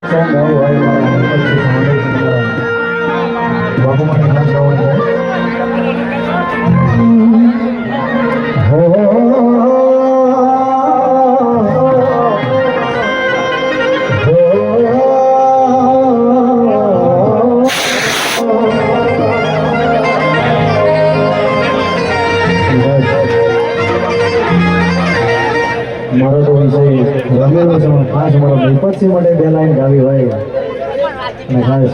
બાપુ માટે નામ ગાવું છે. મારો તો વિષય રમેલો છે, ખાસ મારો વિપક્ષી માટે બે લાઈન ગાવી હોય ને ખાસ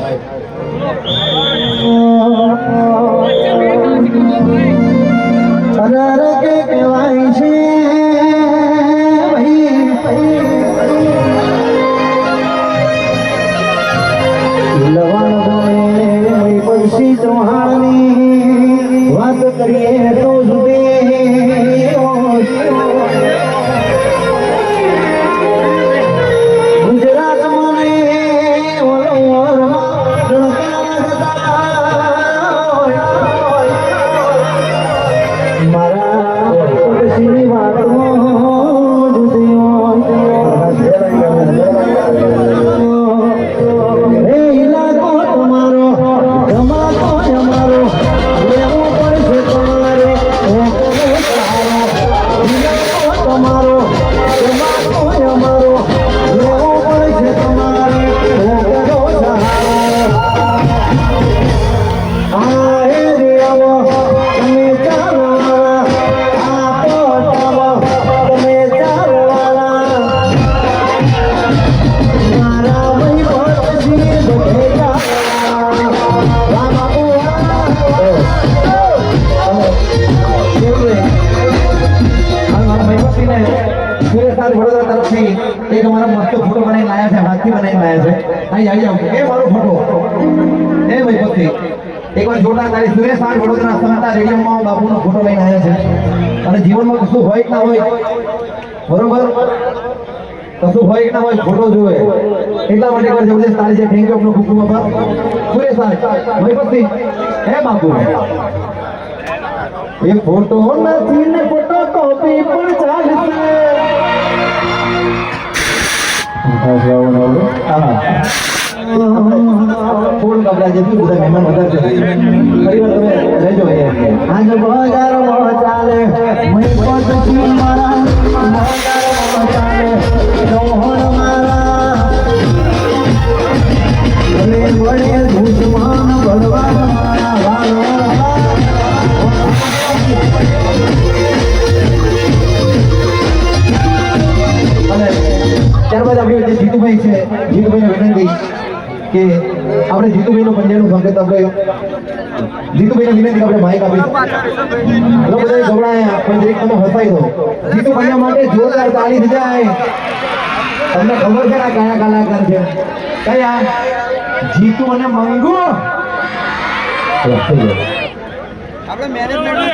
અરર કે કહેવાય છે લવાણ ગમે વિપક્ષી ચૌહાણની વાત કરીએ તો જુદે एक हमारा मस्त फोटो बनाई लाया है, हाथी बनाई लाया है. आई आई जाओ ए मारो फोटो ए भाई भक्ति एक बार जोरदार ताली. સુરેશ આર વડોદરા સમતા રેડિયમમાં બાપુનો ફોટો લઈને આવ્યા છે અને જીવનમાં કશું હોય કે ના હોય બરોબર, કશું હોય કે ના હોય ફોટો જોવે એટલા માટે એકવાર જબરદસ્ત તાળી છે. થેન્ક યુ આપનો ખૂબ ખૂબ આભાર સુરેશ આર ભાઈ ભક્તિ હે બાપુ. એ ફોટો નથી ને ફોટો કોપી પણ ચાલશે. ફૂલ કપડા જે બધા મહેમાન વધારે છે પરિવાર તમે રહેજો આજ બજારમાં ચાલે મારા ચાલે રોહણ મારા વડે દુશ્મન ભગવાન મારા અને ત્યારબાદ આપણે જે જીતુભાઈ છે જીતુભાઈને વિનંતી કે આપણે જીતુભાઈનો પંજાબનું સંકેત આપણે જીતુભાઈને વિનંતી આપણે માઇક આપી બધા ગભરાયા પણ જરીક તમે હસાઈ દો. જીતુભાઈના માટે જોરદાર તાળી થઈ જાય. તમને ખબર છે ને કયા કલાકાર છે? કયા? જીતુ અને મંગુ. આપણે મેનેજમેન્ટ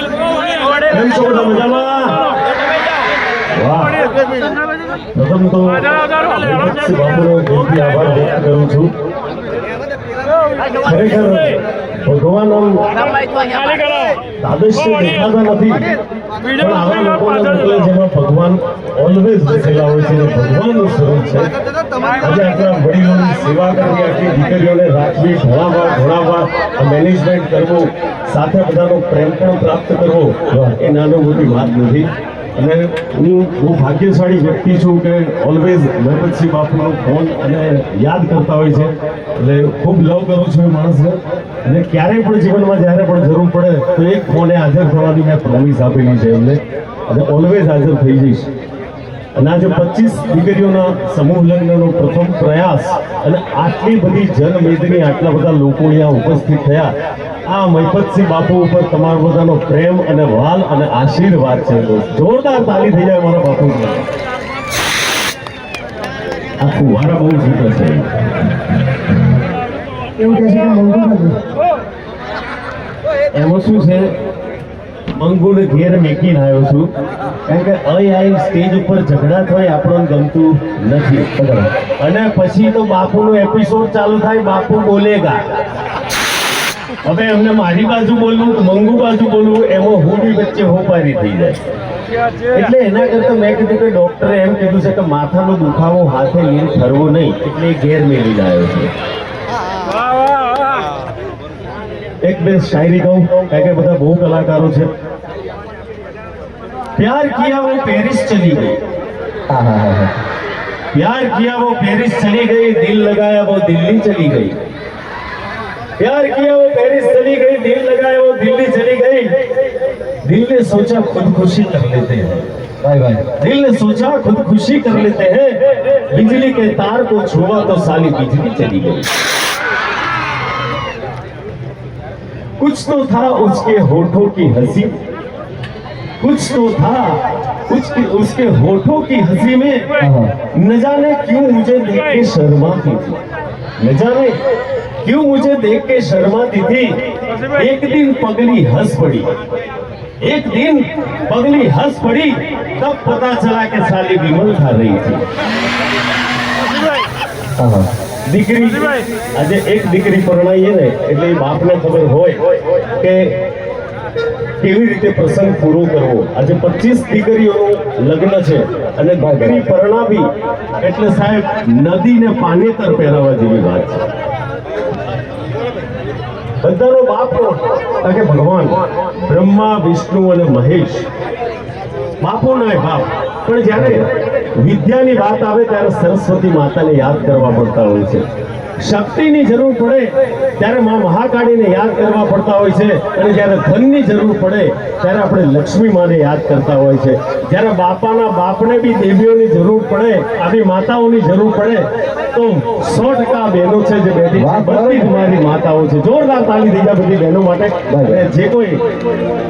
મજામાં. વાહ, પ્રથમ તો બાપુનો દિલથી આભાર વ્યક્ત કરું છું. ખરેખર ભગવાન તાદશ્ય દેખાતા નથી પણ આવા લોકોને મોકલે જેમાં ભગવાન ઓલવેઝ બેસેલા હોય છે. ભગવાનનું સ્વરૂપ છે. આજે આપણા વડીલોની સેવા કરવી, આટલી દીકરીઓને રાખવી, ભણાવવા, મેનેજમેન્ટ કરવું, સાથે બધાનો પ્રેમ પણ પ્રાપ્ત કરવો એ નાનો મોટી વાત નથી. અને હું બહુ ભાગ્યશાળી વ્યક્તિ છું કે ઓલવેઝ મહેપતસિંહ બાપુનો ફોન અને યાદ કરતા હોય છે. એટલે ખૂબ લવ કરું છું એ માણસને અને ક્યારેય પણ જીવનમાં જ્યારે પણ જરૂર પડે તો એક ફોને હાજર થવાની મેં પ્રોમિસ આપેલી છે એમને અને ઓલવેઝ હાજર થઈ જઈશ. અને આજે 25 દીકરીઓના સમૂહ લગ્નનો પ્રથમ પ્રયાસ અને આટલી બધી જનમેદની આટલા બધા લોકો અહીંયા ઉપસ્થિત થયા. આ મહેપતસિંહ બાપુ ઉપર તમારો બધાનો પ્રેમ અને વાલ અને આશીર્વાદ છે. જોરદાર તાલી થઈ જાય મારા બાપુ. આ ફુવારા બહુ જીતે છે એવું કહે છે. એમાં શું છે, મંગુને ઘેર મેકીને આવ્યો છું કારણ કે અહીં સ્ટેજ ઉપર ઝઘડા થાય આપણને ગમતું નથી. અને પછી તો બાપુનો એપિસોડ ચાલુ થાય, બાપુ બોલેગા. હવે એમને મારી બાજુ બોલવું મંગુ બાજુ બોલવું એમાં હું બી વચ્ચે હોપારી થઈ જાય. એટલે એના કરતા મેં કીધું કે ડોક્ટરે એમ કીધું છે કે માથાનો દુખાવો હાથે લઈને ફરવો નહીં, એટલે એ ઘેર મેળવી લાવ્યો છે. એક બે શાયરી કહું, કારણ કે બધા બહુ કલાકારો છે. प्यार किया वो पेरिस चली गई, प्यार किया वो पेरिस चली गई, दिल लगाया वो दिल्ली चली गई. प्यार किया वो पेरिस चली गई, दिल लगाया वो दिल्ली चली गई. दिल ने सोचा खुदकुशी कर लेते हैं, भाई भाई, दिल ने सोचा खुदकुशी कर लेते हैं, बिजली के तार को छुआ तो साली बिजली चली गई. कुछ तो था उसके होठों की हंसी, कुछ तो था उसके होठों की हंसी में, न जाने क्यों मुझे देख के शर्माती थी, न जाने क्यों मुझे देख के शर्माती थी. एक दिन पगली हंस पड़ी, एक दिन पगली हंस पड़ी, तब पता चला कि साली विमल खा रही थी. દીકરી આજે એક દીકરી પરણાઈએ ને એટલે એ બાપને ખબર હોય કે કેવી રીતે પ્રસંગ પૂરો કરવો. આજે 25 દીકરીઓનું લગ્ન છે અને દીકરી પરણાવી એટલે સાહેબ નદીને પાનેતર પહેરાવા જેવી વાત છે. બધાનો બાપ કે ભગવાન બ્રહ્મા વિષ્ણુ અને મહેશ બાપોના બાપ, પણ જ્યારે વિદ્યાની વાત આવે ત્યારે સરસ્વતી માતાને યાદ કરવા પડતા હોય છે. શક્તિની જરૂર પડે ત્યારે માં મહાકાળીને યાદ કરવા પડતા હોય છે, અને જ્યારે ધનની જરૂર પડે ત્યારે આપણે લક્ષ્મી માને યાદ કરતા હોય છે. જ્યારે બાપાના બાપને બી દેવીઓની જરૂર પડે, આવી માતાઓની જરૂર પડે તો 100% બહેનો છે જે બેઠી છે, બધી જ મારી માતાઓ છે. જોરદાર તાળી થઈ જાય બધી બહેનો માટે. જે કોઈ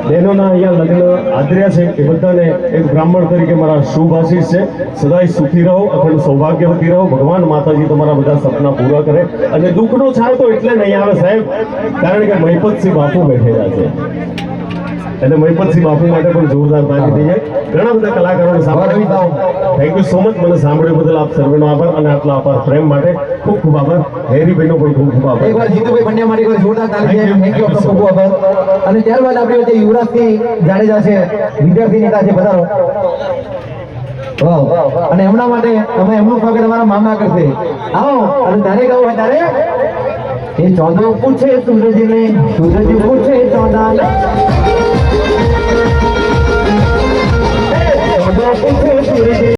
બહેનોના અહીંયા લગ્ન આદર્યા છે એ બધાને એક બ્રાહ્મણ તરીકે મારા શુભ આશીષ છે. સદાય સુખી રહો, અખંડ સૌભાગ્યવતી રહો. ભગવાન માતાજી તમારા બધા સપના પૂરા કરે. અને દુઃખનો છાળ તો એટલે નહીં આવે સાહેબ, કારણ કે મહિપતસિંહ બાપુ બેઠેલા છે. એટલે મહિપતસિંહ બાપુ માટે પણ જોરદાર તાળી થઈ જાય. ઘણા બધા કલાકારોને સાંભળવી. થેન્ક યુ સો મચ, મને સાંભળ્યું બદલ આપ સર્વેનો આભાર, અને આટલા આભાર પ્રેમ માટે ખૂબ ખૂબ આભાર. હેરીભાઈનો પણ ખૂબ ખૂબ આભાર. એકવાર જીતુભાઈ પંડ્યા માટે એકવાર જોરદાર તાળી છે. થેન્ક યુ, ખૂબ ખૂબ આભાર. અને ત્યારબાદ આપણી વચ્ચે યુવરાજસિંહ જાડેજા છે, વિદ્યાર્થી નેતા છે, પધારો. અને એમના માટે તમે એમનું સ્વાગત અમારા મામા કરશે. આવો અને તારે કહું હોય તારે એ ચોદો પૂછે સૂરજને, સૂરજ પૂછે ચોદાને, ચોદો પૂછે સૂરજ